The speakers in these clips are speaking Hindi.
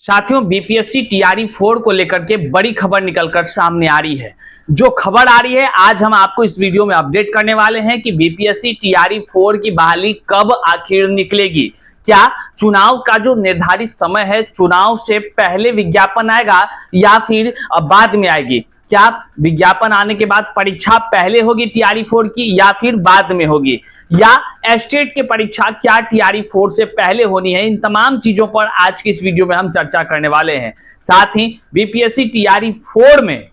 साथियों, बीपीएससी टीआरई 4 को लेकर के बड़ी खबर निकलकर सामने आ रही है। जो खबर आ रही है आज हम आपको इस वीडियो में अपडेट करने वाले हैं कि बीपीएससी टीआरई 4 की बहाली कब आखिर निकलेगी। क्या चुनाव का जो निर्धारित समय है, चुनाव से पहले विज्ञापन आएगा या फिर बाद में आएगी? क्या विज्ञापन आने के बाद परीक्षा पहले होगी टीआरई 4 की या फिर बाद में होगी? या एस्टेट की परीक्षा क्या टीआरई 4 से पहले होनी है? इन तमाम चीजों पर आज की इस वीडियो में हम चर्चा करने वाले हैं। साथ ही बीपीएससी टीआरई 4 में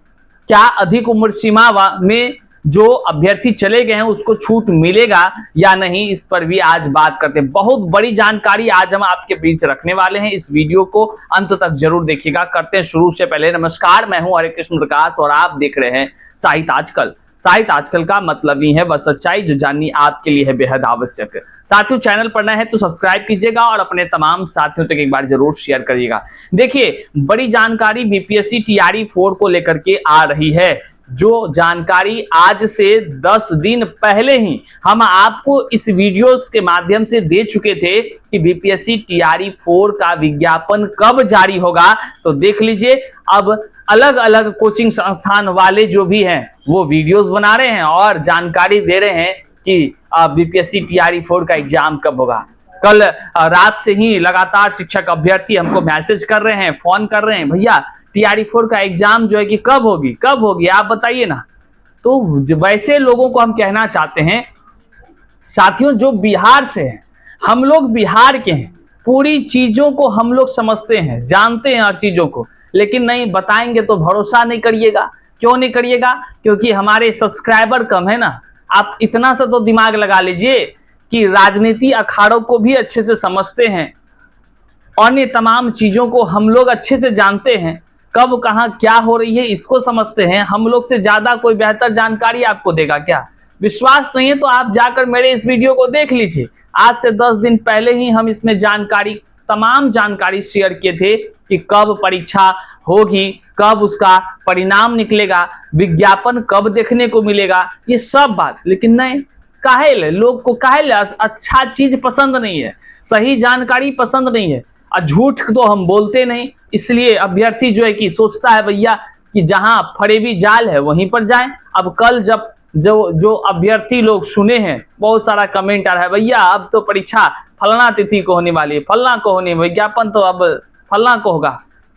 क्या अधिक उम्र सीमा में जो अभ्यर्थी चले गए हैं उसको छूट मिलेगा या नहीं, इस पर भी आज बात करते हैं। बहुत बड़ी जानकारी आज हम आपके बीच रखने वाले हैं। इस वीडियो को अंत तक जरूर देखिएगा। करते हैं शुरू से पहले नमस्कार, मैं हूं हरे कृष्ण प्रकाश और आप देख रहे हैं साहित्य आजकल। साहित्य आजकल का मतलब ही है वह सच्चाई जो जाननी आपके लिए है बेहद आवश्यक। साथियों, चैनल पर नए हैं तो सब्सक्राइब कीजिएगा और अपने तमाम साथियों तक एक बार जरूर शेयर करिएगा। देखिए, बड़ी जानकारी बीपीएससी टीआरई 4 को लेकर के आ रही है। जो जानकारी आज से 10 दिन पहले ही हम आपको इस वीडियोस के माध्यम से दे चुके थे कि बीपीएससी टीआरई 4 का विज्ञापन कब जारी होगा। तो देख लीजिए, अब अलग अलग कोचिंग संस्थान वाले जो भी हैं वो वीडियोस बना रहे हैं और जानकारी दे रहे हैं कि बीपीएससी टीआरई 4 का एग्जाम कब होगा। कल रात से ही लगातार शिक्षक अभ्यर्थी हमको मैसेज कर रहे हैं, फोन कर रहे हैं, भैया टीआरई 4 का एग्जाम जो है कि कब होगी आप बताइए ना। तो वैसे लोगों को हम कहना चाहते हैं, साथियों जो बिहार से हैं, हम लोग बिहार के हैं, पूरी चीजों को हम लोग समझते हैं, जानते हैं हर चीजों को, लेकिन नहीं बताएंगे तो भरोसा नहीं करिएगा। क्यों नहीं करिएगा? क्योंकि हमारे सब्सक्राइबर कम है ना। आप इतना सा तो दिमाग लगा लीजिए कि राजनीति अखाड़ों को भी अच्छे से समझते हैं, अन्य तमाम चीजों को हम लोग अच्छे से जानते हैं, कब कहां क्या हो रही है इसको समझते हैं। हम लोग से ज्यादा कोई बेहतर जानकारी आपको देगा क्या? विश्वास नहीं है तो आप जाकर मेरे इस वीडियो को देख लीजिए। आज से 10 दिन पहले ही हम इसमें तमाम जानकारी शेयर किए थे कि कब परीक्षा होगी, कब उसका परिणाम निकलेगा, विज्ञापन कब देखने को मिलेगा, ये सब बात। लेकिन नहीं, लोग को अच्छा चीज पसंद नहीं है, सही जानकारी पसंद नहीं है, और झूठ तो हम बोलते नहीं। इसलिए अभ्यर्थी जो है कि सोचता है भैया कि जहां फरेबी जाल है वहीं पर जाएं। अब कल जब जो अभ्यर्थी लोग सुने हैं, बहुत सारा कमेंट आ रहा है, भैया अब तो परीक्षा फलना तिथि को होने वाली है, फलना को होने, विज्ञापन तो अब फलना को होगा।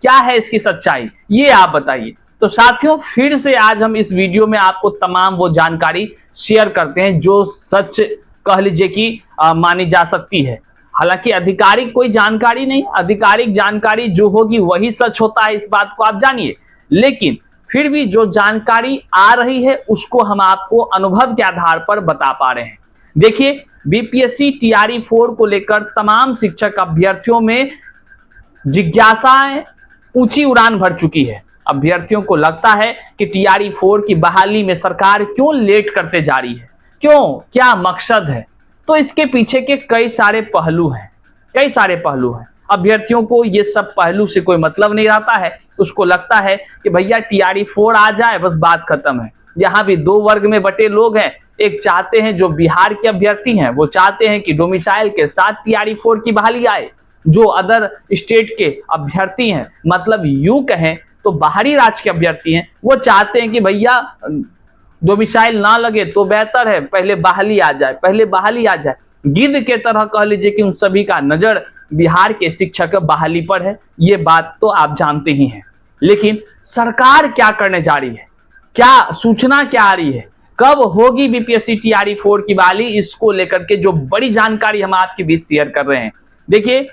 क्या है इसकी सच्चाई, ये आप बताइए। तो साथियों, फिर से आज हम इस वीडियो में आपको तमाम वो जानकारी शेयर करते हैं जो सच कह लीजिए कि मानी जा सकती है। हालांकि आधिकारिक कोई जानकारी नहीं, आधिकारिक जानकारी जो होगी वही सच होता है, इस बात को आप जानिए। लेकिन फिर भी जो जानकारी आ रही है उसको हम आपको अनुभव के आधार पर बता पा रहे हैं। देखिए, बीपीएससी टीआरई 4 को लेकर तमाम शिक्षक अभ्यर्थियों में जिज्ञासाएं ऊंची उड़ान भर चुकी है। अभ्यर्थियों को लगता है कि टीआरई 4 की बहाली में सरकार क्यों लेट करते जा रही है, क्यों, क्या मकसद है? तो इसके पीछे के कई सारे पहलू हैं। अभ्यर्थियों को ये सब पहलू से कोई मतलब नहीं रहता है। उसको लगता है कि भैया टीआरई 4 आ जाए बस बात खत्म है। यहाँ भी दो वर्ग में बटे लोग हैं। एक चाहते हैं, जो बिहार के अभ्यर्थी हैं वो चाहते हैं कि डोमिसाइल के साथ टीआरई 4 की बहाली आए। जो अदर स्टेट के अभ्यर्थी हैं, मतलब यूं कहें तो बाहरी राज्य के अभ्यर्थी हैं, वो चाहते हैं कि भैया डोमिसाइल ना लगे तो बेहतर है, पहले बहाली आ जाए। गिद्ध के तरह कह लीजिए कि उन सभी का नजर बिहार के शिक्षक बहाली पर है। ये बात तो आप जानते ही हैं। लेकिन सरकार क्या करने जा रही है, क्या सूचना क्या आ रही है, कब होगी बीपीएससी टीआरई 4 की बहाली, इसको लेकर के जो बड़ी जानकारी हम आपके बीच शेयर कर रहे हैं। देखिए,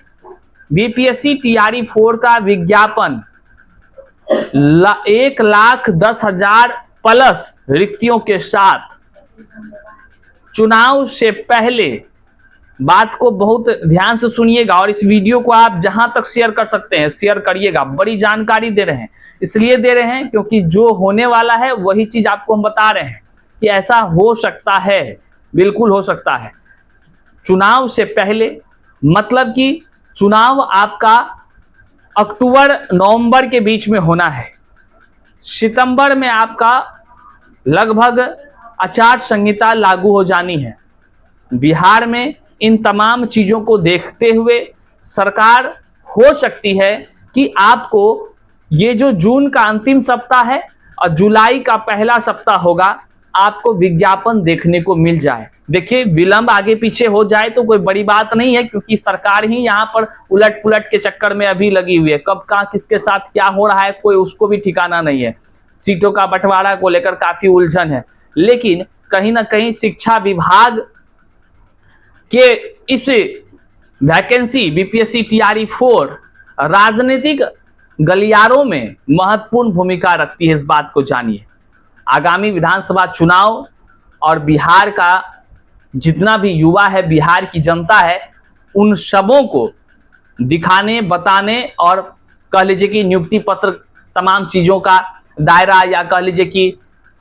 बीपीएससी टीआरई 4 का विज्ञापन 1,10,000 प्लस रिक्तियों के साथ चुनाव से पहले, बात को बहुत ध्यान से सुनिएगा और इस वीडियो को आप जहां तक शेयर कर सकते हैं शेयर करिएगा। बड़ी जानकारी दे रहे हैं, इसलिए दे रहे हैं क्योंकि जो होने वाला है वही चीज आपको हम बता रहे हैं कि ऐसा हो सकता है, बिल्कुल हो सकता है। चुनाव से पहले मतलब कि चुनाव आपका अक्टूबर नवंबर के बीच में होना है। सितंबर में आपका लगभग आचार संहिता लागू हो जानी है। बिहार में इन तमाम चीजों को देखते हुए सरकार हो सकती है कि आपको ये जो जून का अंतिम सप्ताह है और जुलाई का पहला सप्ताह होगा, आपको विज्ञापन देखने को मिल जाए। देखिए, विलंब आगे पीछे हो जाए तो कोई बड़ी बात नहीं है, क्योंकि सरकार ही यहाँ पर उलट पुलट के चक्कर में अभी लगी हुई है। कब कहाँ किसके साथ क्या हो रहा है कोई उसको भी ठिकाना नहीं है। सीटों का बंटवारा को लेकर काफी उलझन है, लेकिन कहीं ना कहीं शिक्षा विभाग के इस वैकेंसी बीपीएससी टीआरई 4 राजनीतिक गलियारों में महत्वपूर्ण भूमिका रखती है। इस बात को जानिए। आगामी विधानसभा चुनाव और बिहार का जितना भी युवा है, बिहार की जनता है, उन सबों को दिखाने, बताने और कह लीजिए कि नियुक्ति पत्र, तमाम चीजों का दायरा, या कह लीजिए कि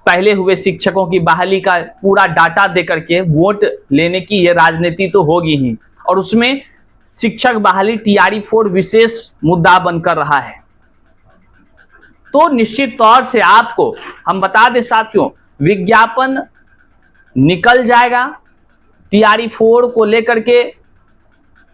पहले हुए शिक्षकों की बहाली का पूरा डाटा दे करके वोट लेने की ये राजनीति तो होगी ही, और उसमें शिक्षक बहाली टीआरई 4 विशेष मुद्दा बनकर रहा है। तो निश्चित तौर से आपको हम बता दें साथियों, विज्ञापन निकल जाएगा टीआरई 4 को लेकर के।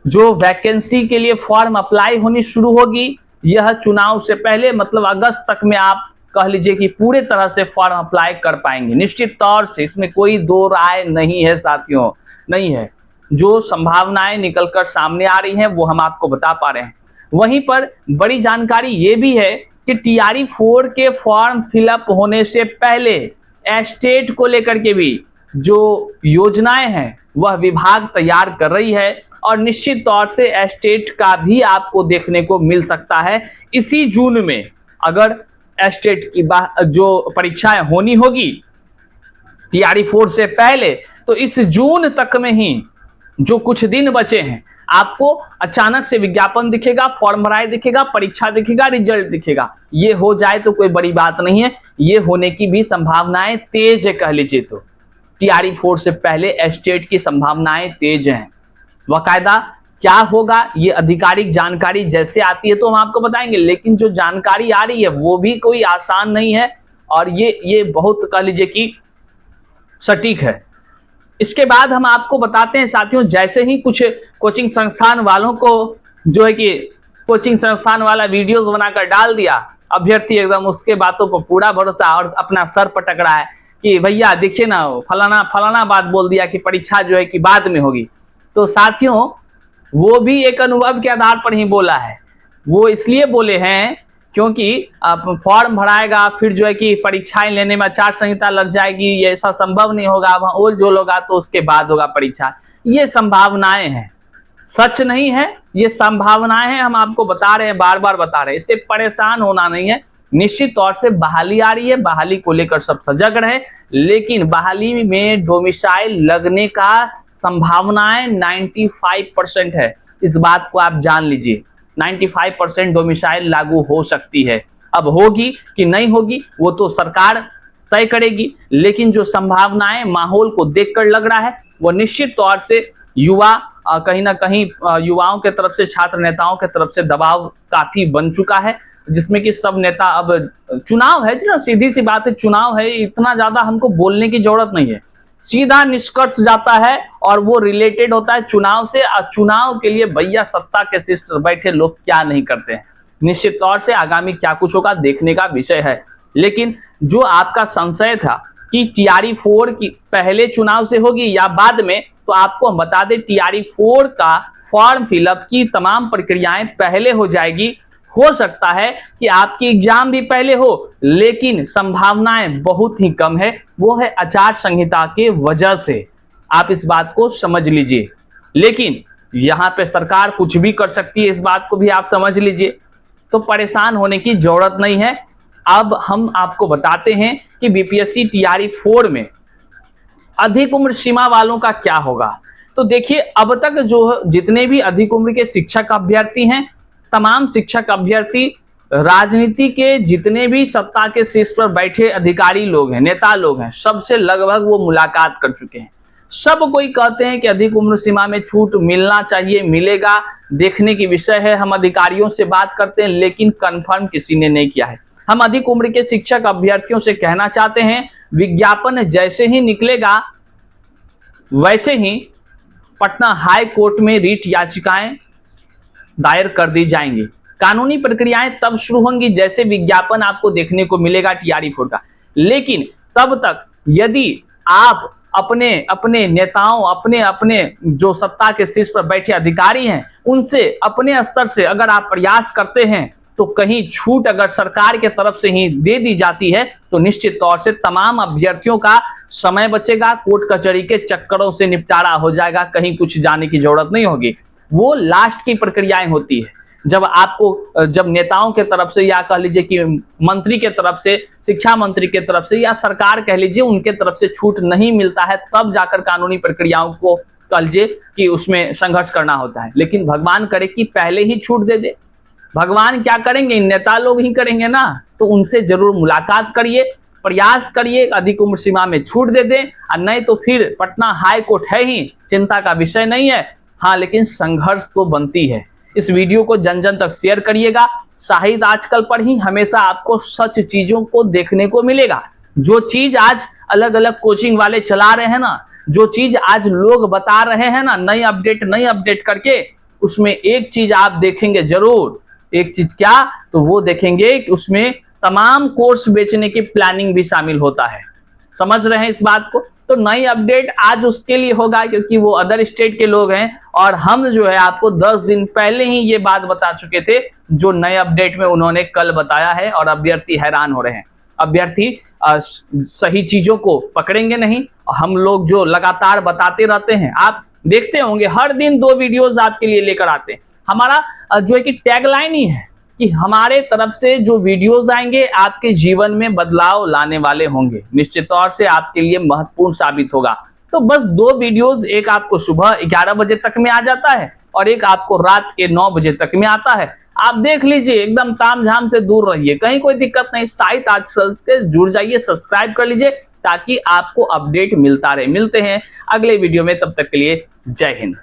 जो वैकेंसी के लिए फॉर्म अप्लाई होनी शुरू होगी, यह चुनाव से पहले मतलब अगस्त तक में आप कह लीजिए कि पूरे तरह से फॉर्म अप्लाई कर पाएंगे। निश्चित तौर से इसमें कोई दो राय नहीं है साथियों, नहीं है। जो संभावनाएं निकलकर सामने आ रही हैं वो हम आपको बता पा रहे हैं। वहीं पर बड़ी जानकारी ये भी है कि टीआरई 4 के फॉर्म फिलअप होने से पहले एस्टेट को लेकर के भी जो योजनाएं हैं वह विभाग तैयार कर रही है, और निश्चित तौर से एस्टेट का भी आपको देखने को मिल सकता है इसी जून में। अगर एस्टेट की जो परीक्षाएं होनी होगी टीआरई 4 से पहले, तो इस जून तक में ही जो कुछ दिन बचे हैं, आपको अचानक से विज्ञापन दिखेगा, फॉर्म भराए दिखेगा, परीक्षा दिखेगा, रिजल्ट दिखेगा। ये हो जाए तो कोई बड़ी बात नहीं है, ये होने की भी संभावनाएं तेज है। कह लीजिए तो टीआरई 4 से पहले एस्टेट की संभावनाएं तेज हैं। बाकायदा क्या होगा, ये आधिकारिक जानकारी जैसे आती है तो हम आपको बताएंगे, लेकिन जो जानकारी आ रही है वो भी कोई आसान नहीं है, और ये बहुत कह लीजिए कि सटीक है। इसके बाद हम आपको बताते हैं साथियों, जैसे ही कुछ कोचिंग संस्थान वालों को जो है कि कोचिंग संस्थान वाला वीडियोस बनाकर डाल दिया, अभ्यर्थी एकदम उसके बातों पर पूरा भरोसा और अपना सर पटक रहा है कि भैया देखिए ना, फलाना फलाना बात बोल दिया कि परीक्षा जो है कि बाद में होगी। तो साथियों, वो भी एक अनुभव के आधार पर ही बोला है। वो इसलिए बोले हैं क्योंकि आप फॉर्म भराएगा, फिर जो है कि परीक्षाएं लेने में आचार संहिता लग जाएगी, ये ऐसा संभव नहीं होगा, वहां ओल जोल होगा तो उसके बाद होगा परीक्षा। ये संभावनाएं हैं, सच नहीं है, ये संभावनाएं हैं। हम आपको बता रहे हैं, बार बार बता रहे हैं, इससे परेशान होना नहीं है। निश्चित तौर से बहाली आ रही है, बहाली को लेकर सब सजग रहे, लेकिन बहाली में डोमिसाइल लगने का संभावनाएं 95% है। इस बात को आप जान लीजिए, 95% डोमिसाइल लागू हो सकती है। अब होगी कि नहीं होगी वो तो सरकार तय करेगी, लेकिन जो संभावनाएं माहौल को देखकर लग रहा है वो निश्चित तौर से युवा कहीं ना कहीं युवाओं के तरफ से, छात्र नेताओं के तरफ से दबाव काफी बन चुका है, जिसमें कि सब नेता, अब चुनाव है ना, सीधी सी बात है, चुनाव है, इतना ज्यादा हमको बोलने की जरूरत नहीं है, सीधा निष्कर्ष जाता है और वो रिलेटेड होता है चुनाव से। चुनाव के लिए भैया सत्ता के शीर्ष बैठे लोग क्या नहीं करते हैं। निश्चित तौर से आगामी क्या कुछ होगा देखने का विषय है। लेकिन जो आपका संशय था कि टीआरई 4 की पहले चुनाव से होगी या बाद में, तो आपको हम बता दें टीआरई 4 का फॉर्म फिलअप की तमाम प्रक्रियाएं पहले हो जाएगी। हो सकता है कि आपकी एग्जाम भी पहले हो, लेकिन संभावनाएं बहुत ही कम है। वो है आचार संहिता के वजह से, आप इस बात को समझ लीजिए। लेकिन यहां पे सरकार कुछ भी कर सकती है, इस बात को भी आप समझ लीजिए, तो परेशान होने की जरूरत नहीं है। अब हम आपको बताते हैं कि बीपीएससी टीआरई 4 में अधिक उम्र सीमा वालों का क्या होगा। तो देखिए, अब तक जो जितने भी अधिक उम्र के शिक्षक अभ्यर्थी हैं, तमाम शिक्षक अभ्यर्थी राजनीति के जितने भी सत्ता के शीर्ष पर बैठे अधिकारी लोग हैं, नेता लोग हैं, सबसे लगभग वो मुलाकात कर चुके हैं। सब कोई कहते हैं कि अधिक उम्र सीमा में छूट मिलना चाहिए, मिलेगा, देखने की विषय है। हम अधिकारियों से बात करते हैं, लेकिन कंफर्म किसी ने नहीं किया है। हम अधिक उम्र के शिक्षक अभ्यर्थियों से कहना चाहते हैं, विज्ञापन जैसे ही निकलेगा वैसे ही पटना हाई कोर्ट में रीट याचिकाएं दायर कर दी जाएंगी। कानूनी प्रक्रियाएं तब शुरू होंगी जैसे विज्ञापन आपको देखने को मिलेगा TRE4 का। लेकिन तब तक यदि आप अपने अपने नेताओं, अपने अपने जो सत्ता के शीर्ष पर बैठे अधिकारी हैं, उनसे अपने स्तर से अगर आप प्रयास करते हैं तो कहीं छूट अगर सरकार के तरफ से ही दे दी जाती है तो निश्चित तौर से तमाम अभ्यर्थियों का समय बचेगा, कोर्ट कचहरी के चक्करों से निपटारा हो जाएगा, कहीं कुछ जाने की जरूरत नहीं होगी। वो लास्ट की प्रक्रियाएं होती है जब नेताओं के तरफ से या कह लीजिए कि मंत्री के तरफ से, शिक्षा मंत्री के तरफ से या सरकार कह लीजिए उनके तरफ से छूट नहीं मिलता है, तब जाकर कानूनी प्रक्रियाओं को कह लीजिए कि उसमें संघर्ष करना होता है। लेकिन भगवान करे कि पहले ही छूट दे दे। भगवान क्या करेंगे, नेता लोग ही करेंगे ना, तो उनसे जरूर मुलाकात करिए, प्रयास करिए, अधिक उम्र सीमा में छूट दे दें, और नहीं तो फिर पटना हाई कोर्ट है ही, चिंता का विषय नहीं है। हाँ, लेकिन संघर्ष तो बनती है। इस वीडियो को जन जन तक शेयर करिएगा। साहित्य आजकल पर ही हमेशा आपको सच चीजों को देखने को मिलेगा। जो चीज आज अलग अलग कोचिंग वाले चला रहे हैं ना, जो चीज आज लोग बता रहे हैं ना, नई अपडेट करके, उसमें एक चीज आप देखेंगे जरूर। एक चीज क्या, तो वो देखेंगे कि उसमें तमाम कोर्स बेचने की प्लानिंग भी शामिल होता है। समझ रहे हैं इस बात को? तो नई अपडेट आज उसके लिए होगा क्योंकि वो अदर स्टेट के लोग हैं, और हम जो है आपको 10 दिन पहले ही ये बात बता चुके थे जो नए अपडेट में उन्होंने कल बताया है, और अभ्यर्थी हैरान हो रहे हैं। अभ्यर्थी सही चीजों को पकड़ेंगे नहीं। हम लोग जो लगातार बताते रहते हैं, आप देखते होंगे हर दिन 2 वीडियोस आपके लिए लेकर आते हैं। हमारा जो है कि टैगलाइन ही है कि हमारे तरफ से जो वीडियोस आएंगे आपके जीवन में बदलाव लाने वाले होंगे, निश्चित तौर से आपके लिए महत्वपूर्ण साबित होगा। तो बस 2 वीडियोस, एक आपको सुबह 11 बजे तक में आ जाता है और एक आपको रात के 9 बजे तक में आता है। आप देख लीजिए, एकदम तामझाम से दूर रहिए, कहीं कोई दिक्कत नहीं। साहित्य आजकल से जुड़ जाइए, सब्सक्राइब कर लीजिए ताकि आपको अपडेट मिलता रहे। मिलते हैं अगले वीडियो में, तब तक के लिए जय हिंद।